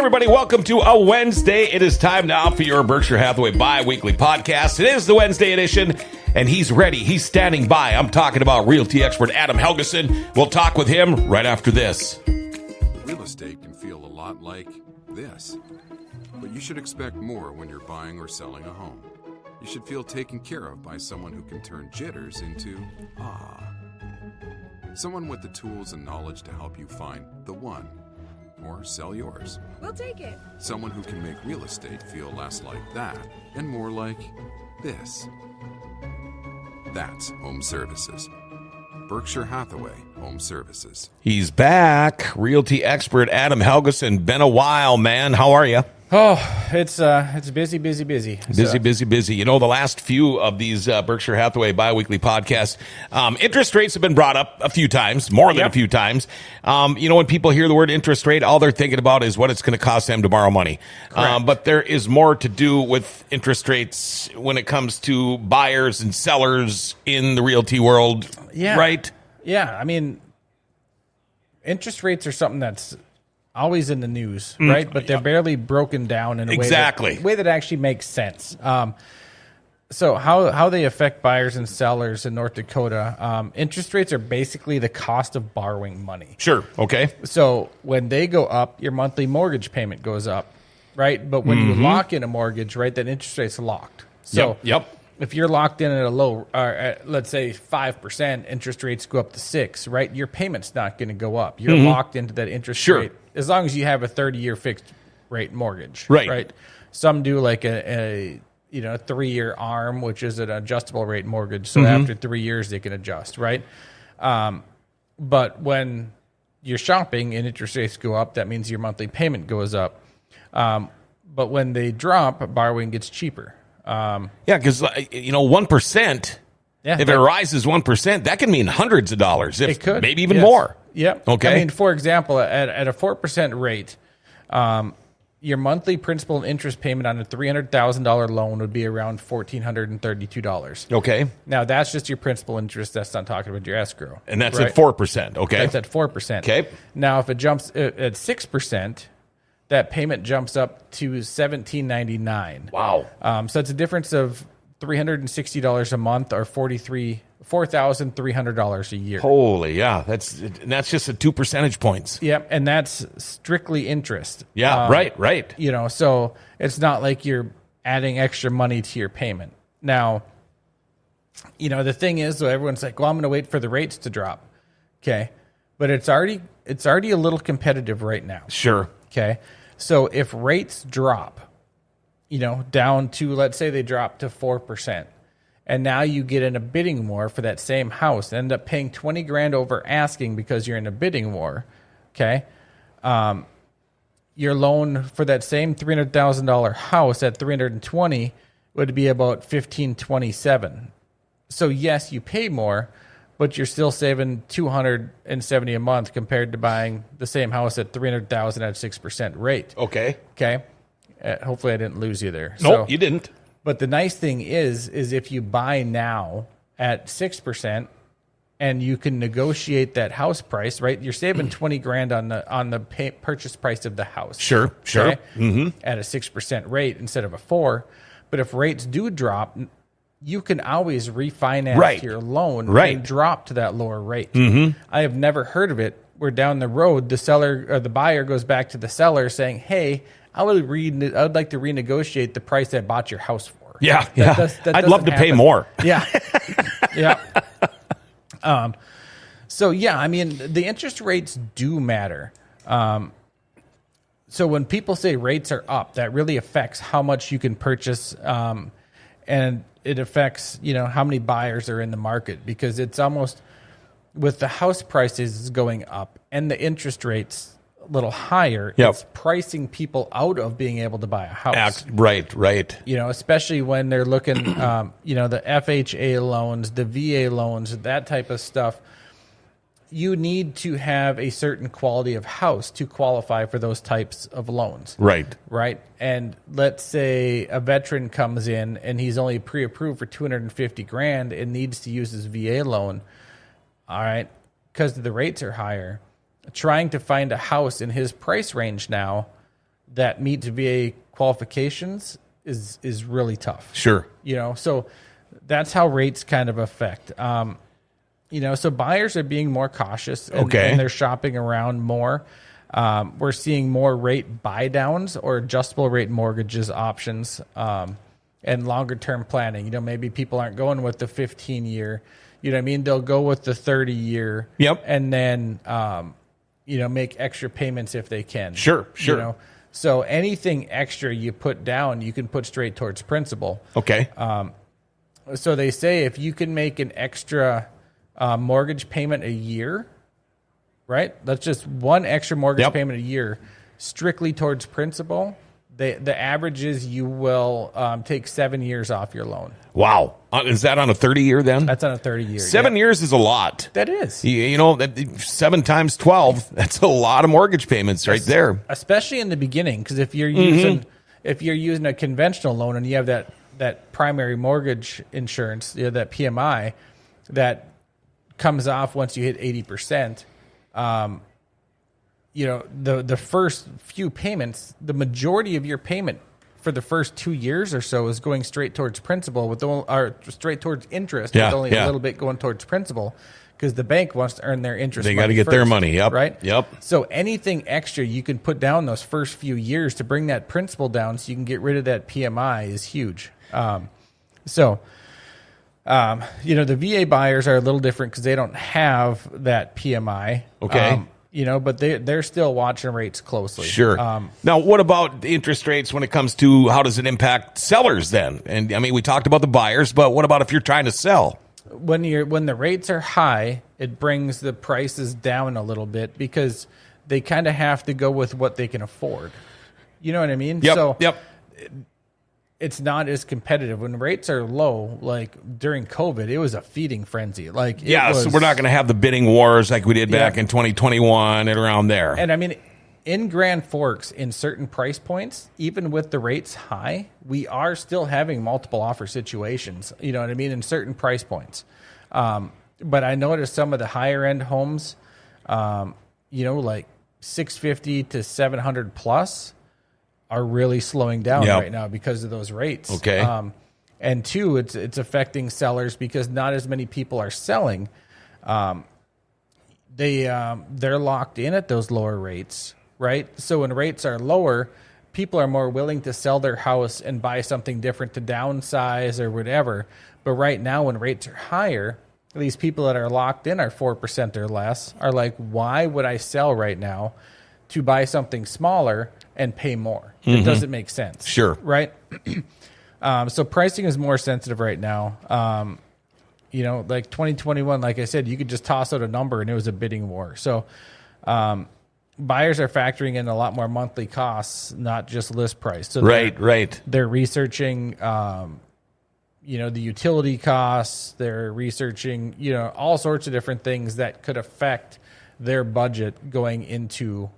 everybody. Welcome to a Wednesday. It is time now for your Berkshire Hathaway bi-weekly podcast. It is the Wednesday edition, and he's ready. He's standing by. I'm talking about realty expert Adam Helgeson. We'll talk with him right after this. Real estate can feel a lot like this, but you should expect more when you're buying or selling a home. You should feel taken care of by someone who can turn jitters into someone with the tools and knowledge to help you find the one or sell yours. We'll take it. Someone who can make real estate feel less like that and more like this. That's Home Services. Berkshire Hathaway Home Services. He's back. Realty expert Adam Helgeson. Been a while, man. How are you? Oh, it's busy. Busy. You know, the last few of these Berkshire Hathaway bi-weekly podcasts, interest rates have been brought up a few times, more than a few times. You know, when people hear the word interest rate, all they're thinking about is what it's going to cost them to borrow money. But there is more to do with interest rates when it comes to buyers and sellers in the realty world, right? Yeah, I mean, interest rates are something that's always in the news, right? But they're barely broken down in a way that actually makes sense. So how they affect buyers and sellers in North Dakota, interest rates are basically the cost of borrowing money. Sure, okay. So when they go up, your monthly mortgage payment goes up, right? But when you lock in a mortgage, right, that interest rate's locked. So if you're locked in at a low, let's say 5%, interest rates go up to 6%, right? Your payment's not going to go up. You're locked into that interest rate as long as you have a 30-year fixed rate mortgage, right? Some do like a 3-year ARM, which is an adjustable rate mortgage. So after 3 years, they can adjust, right? But when you're shopping and interest rates go up, that means your monthly payment goes up. But when they drop, borrowing gets cheaper. Because 1%, if it rises 1%, that can mean hundreds of dollars, it could, maybe even more. Yeah. Okay. I mean, for example, at a 4% rate, your monthly principal and interest payment on a $300,000 loan would be around $1,432. Okay. Now that's just your principal interest. That's not talking about your escrow. And that's at 4%. Okay. That's at 4%. Okay. Now if it jumps at 6%. That payment jumps up to $1,799. Wow. So it's a difference of $360 a month or $4,300 a year. Holy, yeah. That's just at 2 percentage points. Yep, and that's strictly interest. Yeah, right. So it's not like you're adding extra money to your payment. Now, the thing is, though, everyone's like, well, I'm going to wait for the rates to drop. Okay. But it's already a little competitive right now. Sure. Okay. So if rates drop, down to, let's say they drop to 4%, and now you get in a bidding war for that same house, end up paying $20,000 over asking because you're in a bidding war. Okay. Your loan for that same $300,000 house at $320,000 would be about $1,527. So yes, you pay more, but you're still saving $270 a month compared to buying the same house at $300,000 at 6% rate. Okay. Hopefully I didn't lose you there. Nope, you didn't. But the nice thing is if you buy now at 6% and you can negotiate that house price, right? You're saving $20,000 on the purchase price of the house. Sure. Okay? At a 6% rate instead of a 4%. But if rates do drop, you can always refinance your loan and drop to that lower rate. I have never heard of it where down the road the seller or the buyer goes back to the seller saying, "Hey, I would like to renegotiate the price I bought your house for." Yeah, I'd love to pay happen. more. Yeah. So yeah, I mean the interest rates do matter. So when people say rates are up, that really affects how much you can purchase, and it affects, how many buyers are in the market, because it's almost with the house prices going up and the interest rates a little higher, it's pricing people out of being able to buy a house. Right. Especially when they're looking, the FHA loans, the VA loans, that type of stuff. You need to have a certain quality of house to qualify for those types of loans. Right. And let's say a veteran comes in and he's only pre-approved for $250,000 and needs to use his VA loan. All right. Because the rates are higher. Trying to find a house in his price range now that meets VA qualifications is really tough. Sure. So that's how rates kind of affect. So buyers are being more cautious and they're shopping around more. We're seeing more rate buy downs or adjustable rate mortgages options, and longer term planning. Maybe people aren't going with the 15-year. They'll go with the 30-year. Yep. And then, make extra payments if they can. Sure. So anything extra you put down, you can put straight towards principal. Okay. So they say if you can make an extra mortgage payment a year, right? That's just one extra mortgage payment a year, strictly towards principal. The average is you will take 7 years off your loan. Wow. Is that on a 30-year then? That's on a 30-year. 7 years is a lot. That is. 7 times 12, that's a lot of mortgage payments right there. Especially in the beginning, because if you're using a conventional loan and you have that primary mortgage insurance, that PMI, that comes off once you hit 80%. The first few payments, the majority of your payment for the first 2 years or so is going straight towards principal or straight towards interest, with only a little bit going towards principal, because the bank wants to earn their interest. They got to get their money. Yep. Right. Yep. So anything extra you can put down those first few years to bring that principal down, so you can get rid of that PMI, is huge. The VA buyers are a little different because they don't have that PMI. Okay. But they're still watching rates closely. Sure. Now, what about the interest rates when it comes to how does it impact sellers then? And we talked about the buyers, but what about if you're trying to sell? When the rates are high, it brings the prices down a little bit because they kind of have to go with what they can afford. You know what I mean? Yep. It's not as competitive when rates are low. Like during COVID, it was a feeding frenzy. So we're not going to have the bidding wars like we did back in 2021 and around there. And in Grand Forks, in certain price points, even with the rates high, we are still having multiple offer situations. You know what I mean? In certain price points. But I noticed some of the higher end homes, like 650 to 700 plus, are really slowing down right now because of those rates. Okay. And two, it's affecting sellers because not as many people are selling. They're locked in at those lower rates, right? So when rates are lower, people are more willing to sell their house and buy something different to downsize or whatever. But right now, when rates are higher, these people that are locked in are 4% or less are like, why would I sell right now to buy something smaller and pay more? It doesn't make sense. Sure. Right? So pricing is more sensitive right now. Like 2021, like I said, you could just toss out a number and it was a bidding war. So buyers are factoring in a lot more monthly costs, not just list price. So right. They're researching, the utility costs. They're researching, all sorts of different things that could affect their budget going into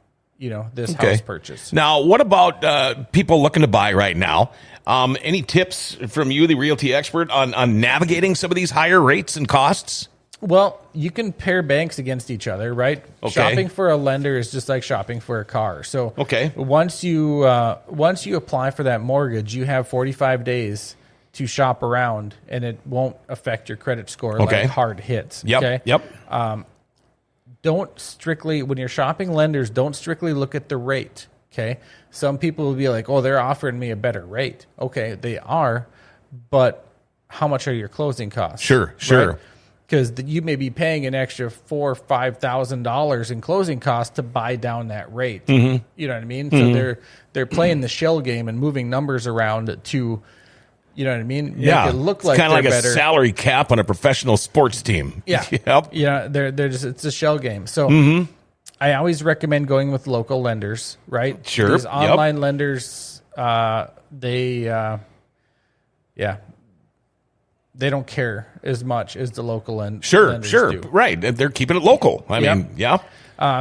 this house purchase. Now, what about people looking to buy right now? Any tips from you, the realty expert, on navigating some of these higher rates and costs? Well, you can pair banks against each other, right? Okay. Shopping for a lender is just like shopping for a car. So okay. Once you apply for that mortgage, you have 45 days to shop around, and it won't affect your credit score like hard hits. Yep. Okay? Yep. When you're shopping lenders, don't strictly look at the rate, okay? Some people will be like, oh, they're offering me a better rate. Okay, they are, but how much are your closing costs? Sure. Because you may be paying an extra $4,000 or $5,000 in closing costs to buy down that rate. Mm-hmm. You know what I mean? Mm-hmm. So they're playing the shell game and moving numbers around to, you know what I mean? Yeah, make it look like kind of like better. a salary cap on a professional sports team. Yeah, yep. Yeah, they're just, it's a shell game. So I always recommend going with local lenders, right? Sure. These online lenders, they don't care as much as the local lenders do. Right. They're keeping it local. I mean, yeah.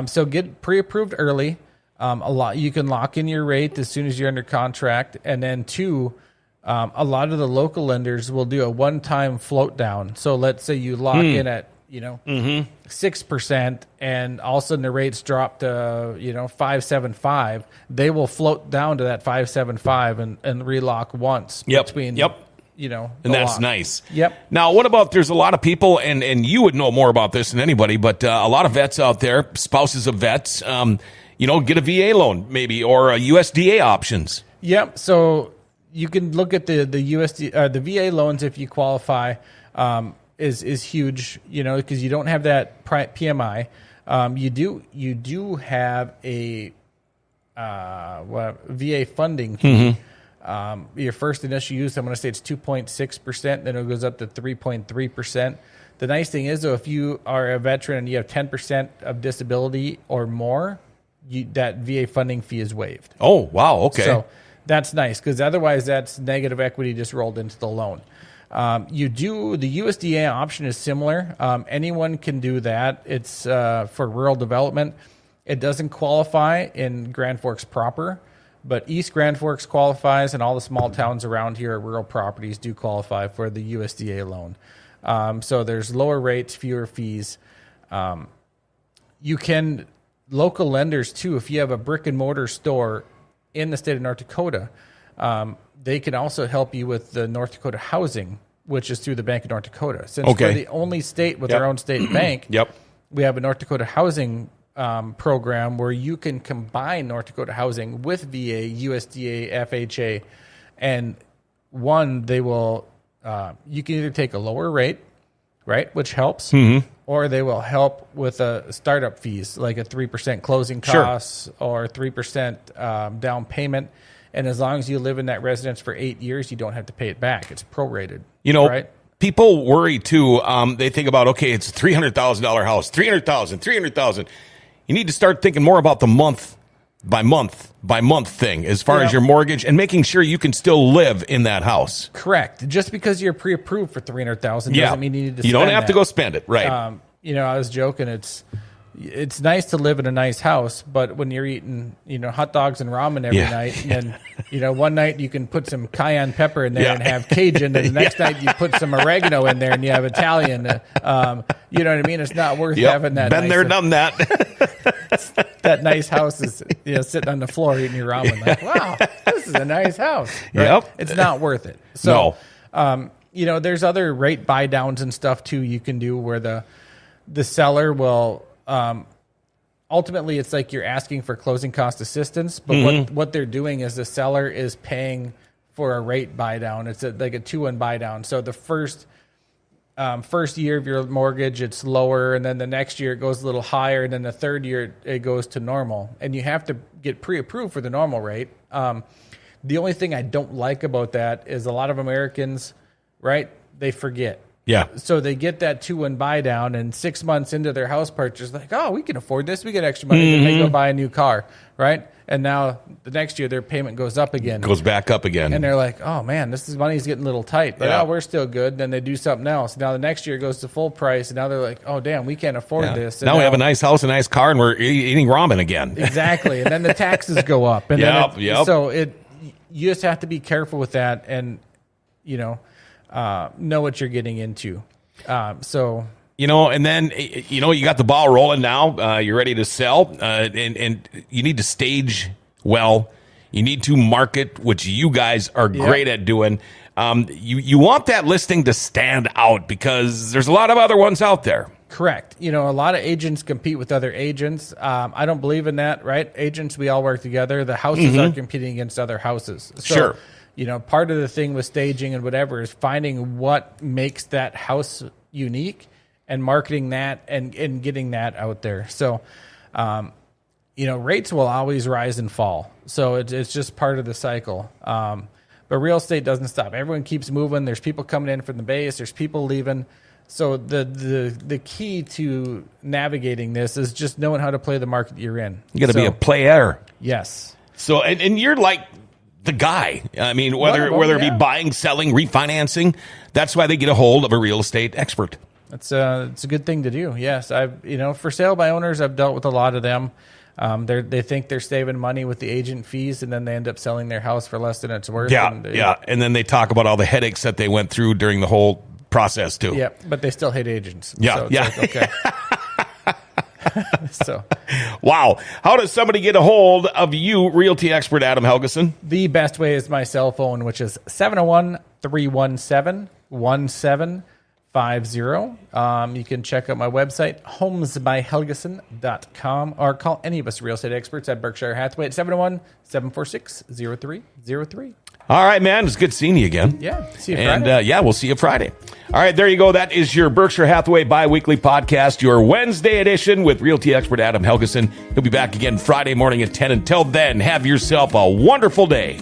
So get pre-approved early. You can lock in your rate as soon as you're under contract, and then two. A lot of the local lenders will do a one-time float down. So let's say you lock in at 6%, and all of a sudden the rates drop to 5.75, they will float down to that 5.75 and relock once between. And that's lock. nice. Yep. Now, what about, there's a lot of people, and you would know more about this than anybody, but a lot of vets out there, spouses of vets, get a VA loan maybe, or a USDA options. Yep. So you can look at the USD, the VA loans if you qualify, is huge, because you don't have that PMI. You do have a VA funding fee. Your first initial use, I'm going to say it's 2.6%, then it goes up to 3.3%. The nice thing is, though, if you are a veteran and you have 10% of disability or more, that VA funding fee is waived. Oh, wow. Okay. So that's nice, because otherwise that's negative equity just rolled into the loan. The USDA option is similar. Anyone can do that. It's for rural development. It doesn't qualify in Grand Forks proper, but East Grand Forks qualifies, and all the small towns around here, rural properties, do qualify for the USDA loan. So there's lower rates, fewer fees. You can, local lenders too, if you have a brick and mortar store in the state of North Dakota, they can also help you with the North Dakota housing, which is through the Bank of North Dakota. Since we're the only state with our own state bank, we have a North Dakota housing program where you can combine North Dakota housing with VA, USDA, FHA, and they will, you can either take a lower rate, right, which helps, or they will help with startup fees, like a 3% closing costs or 3% down payment. And as long as you live in that residence for 8 years, you don't have to pay it back. It's prorated. Right? People worry too. They think about, okay, it's a $300,000 house, $300,000. You need to start thinking more about the month by month thing as far as your mortgage, and making sure you can still live in that house. Correct. Just because you're pre-approved for $300,000 doesn't mean you need to. You don't have to go spend it, right? I was joking. It's nice to live in a nice house, but when you're eating, hot dogs and ramen every night, and one night you can put some cayenne pepper in there and have Cajun, and the next night you put some oregano in there and you have Italian. You know what I mean? It's not worth having that. Been there, done that. That nice house is sitting on the floor eating your ramen. Like, wow, this is a nice house. Right? Yep. It's not worth it. So, there's other rate buy downs and stuff too you can do where the seller will. Ultimately, it's like you're asking for closing cost assistance, but what they're doing is the seller is paying for a rate buy down. It's like a 2-1 buy down. So the first year of your mortgage, it's lower, and then the next year it goes a little higher, and then the third year it goes to normal. And you have to get pre-approved for the normal rate. The only thing I don't like about that is a lot of Americans, right, they forget. Yeah. So they get that 2-1 buy down, and 6 months into their house purchase, like, oh, we can afford this. We get extra money. Then they go buy a new car, right? And now the next year their payment goes up again. Goes back up again. And they're like, oh, man, money's getting a little tight. But we're still good. Then they do something else. Now the next year goes to full price, and now they're like, oh, damn, we can't afford this. And now we have a nice house, a nice car, and we're eating ramen again. Exactly. And then the taxes go up. And So you just have to be careful with that and, know what you're getting into. And then, you got the ball rolling now. You're ready to sell, and you need to stage well. You need to market, which you guys are great at doing. You want that listing to stand out because there's a lot of other ones out there. Correct. A lot of agents compete with other agents. I don't believe in that, right? Agents, we all work together. The houses are competing against other houses. So, sure. Part of the thing with staging and whatever is finding what makes that house unique and marketing that and getting that out there. So, rates will always rise and fall. So it's just part of the cycle. But real estate doesn't stop. Everyone keeps moving. There's people coming in from the base. There's people leaving. So the key to navigating this is just knowing how to play the market you're in. You got to be a player. Yes. So, and you're like the guy. I mean, whether it be buying, selling, refinancing, that's why they get a hold of a real estate expert. It's a good thing to do. Yes, for sale by owners, I've dealt with a lot of them. They think they're saving money with the agent fees, and then they end up selling their house for less than it's worth. And then they talk about all the headaches that they went through during the whole process too. Yeah, but they still hate agents. Yeah, so it's yeah. like, okay. So Wow. How does somebody get a hold of you, realty expert Adam Helgeson? the best way is my cell phone, which is 701-317-1750. You can check out my website, homesbyhelgeson.com, or call any of us real estate experts at Berkshire Hathaway at 701-746-0303. All right, man. It's good seeing you again. Yeah, see you And Friday. we'll see you Friday. All right, there you go. That is your Berkshire Hathaway bi-weekly podcast, your Wednesday edition with realty expert Adam Helgeson. He'll be back again Friday morning at 10. Until then, have yourself a wonderful day.